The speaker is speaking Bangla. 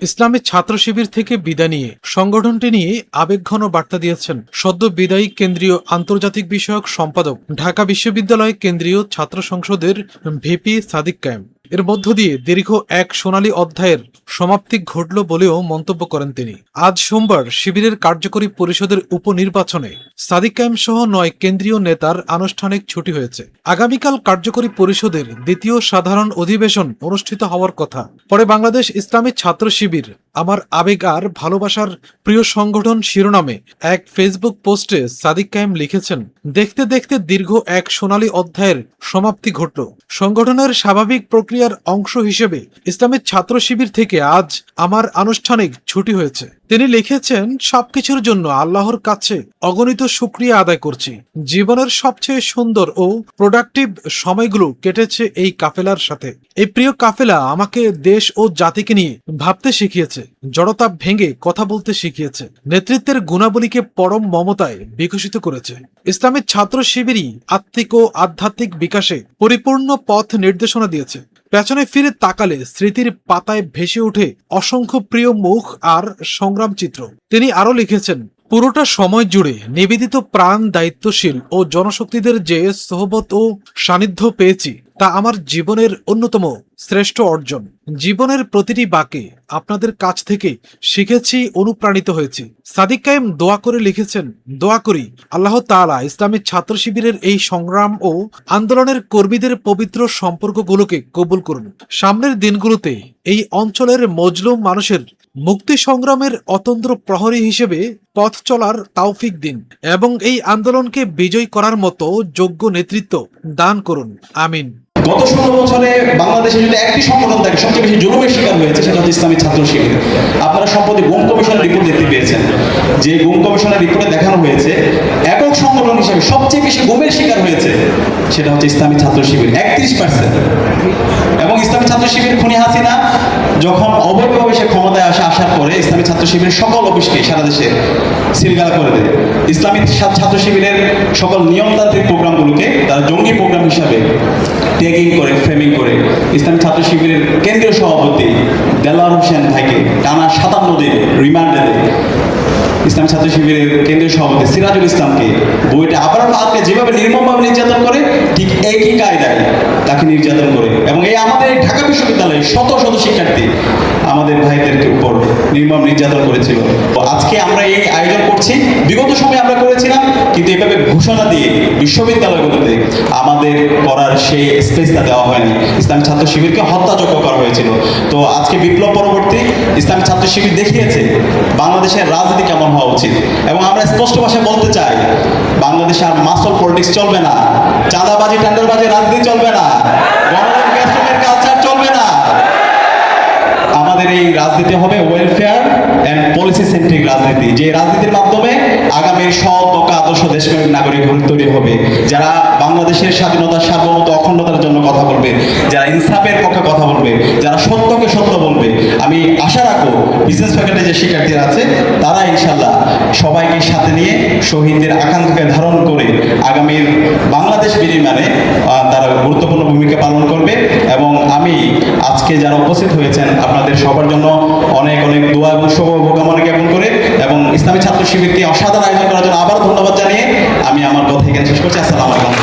ইসলামী ছাত্র শিবির থেকে বিদায় নিয়ে সংগঠনটি নিয়ে আবেগঘন বার্তা দিয়েছেন সদ্য বিদায়ী কেন্দ্রীয় আন্তর্জাতিক বিষয়ক সম্পাদক, ঢাকা বিশ্ববিদ্যালয় কেন্দ্রীয় ছাত্র সংসদের ভিপি সাদিক কায়েম। এর মধ্য দিয়ে দীর্ঘ এক সোনালী অধ্যায়ের সমাপ্তি ঘটল বলেও মন্তব্য করেন তিনি। আজ সোমবার শিবিরের কার্যকরী পরিষদের উপনির্বাচনে সাদিক কায়েম সহ ৯ কেন্দ্রীয় নেতার আনুষ্ঠানিক ছুটি হয়েছে। আগামীকাল কার্যকরী পরিষদের দ্বিতীয় সাধারণ অধিবেশন অনুষ্ঠিত হওয়ার কথা। পরে বাংলাদেশ ইসলামী ছাত্র শিবির আমার আবেগ আর ভালোবাসার প্রিয় সংগঠন শিরোনামে এক ফেসবুক পোস্টে সাদিক কায়েম লিখেছেন, দেখতে দেখতে দীর্ঘ এক সোনালী অধ্যায়ের সমাপ্তি ঘটল। সংগঠনের স্বাভাবিক প্রক্রিয়ার অংশ হিসেবে ইসলামী ছাত্র শিবির থেকে আজ আমার আনুষ্ঠানিক ছুটি হয়েছে। তিনি লিখেছেন, সবকিছুর জন্য আল্লাহর কাছে অগণিত শুকরিয়া আদায় করছি। জীবনের সবচেয়ে সুন্দর ও প্রোডাক্টিভ সময়গুলো কেটেছে এই কাফেলার সাথে। এই প্রিয় কাফেলা আমাকে দেশ ও জাতিকে নিয়ে ভাবতে শিখিয়েছে, জড়তা ভেঙে কথা বলতে শিখিয়েছে, নেতৃত্বের গুণাবলীকে পরম মমতায় বিকশিত করেছে। ইসলামী ছাত্র শিবিরই আত্মিক ও আধ্যাত্মিক বিকাশে পরিপূর্ণ পথ নির্দেশনা দিয়েছে। পেছনে ফিরে তাকালে স্মৃতির পাতায় ভেসে ওঠে অসংখ্য প্রিয় মুখ আর সংগ্রাম চিত্র। তিনি আরো লিখেছেন, পুরোটা সময় জুড়ে নিবেদিত প্রাণ, দায়িত্বশীল ও জনশক্তিদের যে সোহবত ও সান্নিধ্য পেয়েছি তা আমার জীবনের অন্যতম শ্রেষ্ঠ অর্জন। জীবনের প্রতিটি বাঁকে আপনাদের কাছ থেকে শিখেছি, অনুপ্রাণিত হয়েছি। সাদিক কায়েম দোয়া করে লিখেছেন, দোয়া করি আল্লাহ তাআলা ইসলামী ছাত্র শিবিরের এই সংগ্রাম ও আন্দোলনের কর্মীদের পবিত্র সম্পর্কগুলোকে কবুল করুন। সামনের দিনগুলোতে এই অঞ্চলের মজলুম মানুষের মুক্তি সংগ্রামের অতন্দ্র প্রহরী হিসেবে পথ চলার তাওফিক দিন এবং এই আন্দোলনকে বিজয় করার মতো যোগ্য নেতৃত্ব দান করুন। আমিন। গত ১৬ বছরে বাংলাদেশে যদি একটি সংগঠন থাকে সবচেয়ে বেশি জুলুমের শিকার হয়েছে, সেটা হচ্ছে ইসলামী ছাত্র শিবির। আপনারা সম্প্রতি গুম কমিশনের রিপোর্ট দেখতে পেয়েছেন, যে গুম কমিশনের রিপোর্টে দেখানো হয়েছে একক সংগঠন হিসেবে সবচেয়ে বেশি গুমের শিকার হয়েছে সেটা হচ্ছে ইসলামী ছাত্র শিবির, ৩১%। এবং ইসলামী ছাত্র শিবির খুনি হাসিনা যখন অবৈধভাবে সে ক্ষমতায় আসার পরে ইসলামী ছাত্র শিবিরের সকল অফিসকে সারা দেশে সিলগালা করে দেয়। ইসলামী ছাত্র শিবিরের সকল নিয়মতান্ত্রিক প্রোগ্রামগুলোকে তারা জঙ্গি প্রোগ্রাম হিসাবে ট্যাগিং করে, ফ্রেমিং করে ইসলামী ছাত্র শিবিরের কেন্দ্রীয় সভাপতি দেলাওয়ার হোসেন ভাইকে টানা ৫৭ দিন রিমান্ডে দেয়। ইসলামী ছাত্র শিবিরের কেন্দ্রীয় সভাপতি সিরাজুল ইসলামকে বইটা আবার ফাঁদকে যেভাবে নির্মমভাবে নির্যাতন করে ঠিক একই কায়দায় তাকে নির্যাতন করে। এবং এই আমাদের ঢাকা বিশ্ববিদ্যালয়ে শত শত শিক্ষার্থী আমাদের ভাইদেরকে উপর নির্মম নির্যাতন করেছিল। আজকে আমরা এই আয়োজন করছি, বিগত সময়ে আমরা করেছিলাম, কিন্তু এভাবে ঘোষণা দিয়ে বিশ্ববিদ্যালয়গুলোতে আমাদের করার সেই স্পেসটা দেওয়া হয়নি। ইসলামী ছাত্র শিবিরকে হত্যাযজ্ঞ করা হয়েছিল। তো আজকে বিপ্লব পরবর্তী ইসলামী ছাত্র শিবির দেখিয়েছে বাংলাদেশের রাজনীতি কেমন হওয়া উচিত। এবং আমরা স্পষ্ট ভাষায় বলতে চাই, বাংলাদেশে আর মাসল পলিটিক্স চলবে না, চাঁদাবাজি, টেন্ডারবাজি রাজনীতি চলবে না, গণতন্ত্রের কালচার চলবে না। আমাদের এই রাজনীতি হবে ওয়েলফেয়ার অ্যান্ড পলিসি সেন্ট্রিক রাজনীতি, যে রাজনীতির মাধ্যমে আগামীর সৎ, দক্ষ, আদর্শ দেশপ্রেমিক নাগরিক তৈরি হবে, যারা বাংলাদেশের স্বাধীনতা, সার্বভৌমত্ব, অখণ্ডতার জন্য কথা বলবে, যারা ইনসাফের পক্ষে কথা বলবে, যারা সত্যকে সত্য বলবে। আমি আশা রাখবো বিজনেস ফ্যাকাল্টি যে শিক্ষার্থীরা আছে তারা ইনশাল্লাহ সবাইকে সাথে নিয়ে শহীদদের আকাঙ্ক্ষাকে ধারণ করে আগামীর বাংলাদেশ বিনির্মাণে তারা গুরুত্বপূর্ণ ভূমিকা পালন করবে। এবং আমি আজকে যারা উপস্থিত হয়েছেন আপনাদের সবার জন্য অনেক অনেক দোয়া এবং শুভকামনা জ্ঞাপন করে এবং ইসলামী ছাত্র শিবিরকে অসাধারণ আয়োজন করার জন্য আবার ধন্যবাদ জানিয়ে আমি আমার কথা এখানে শেষ করছি। আসসালামু আলাইকুম।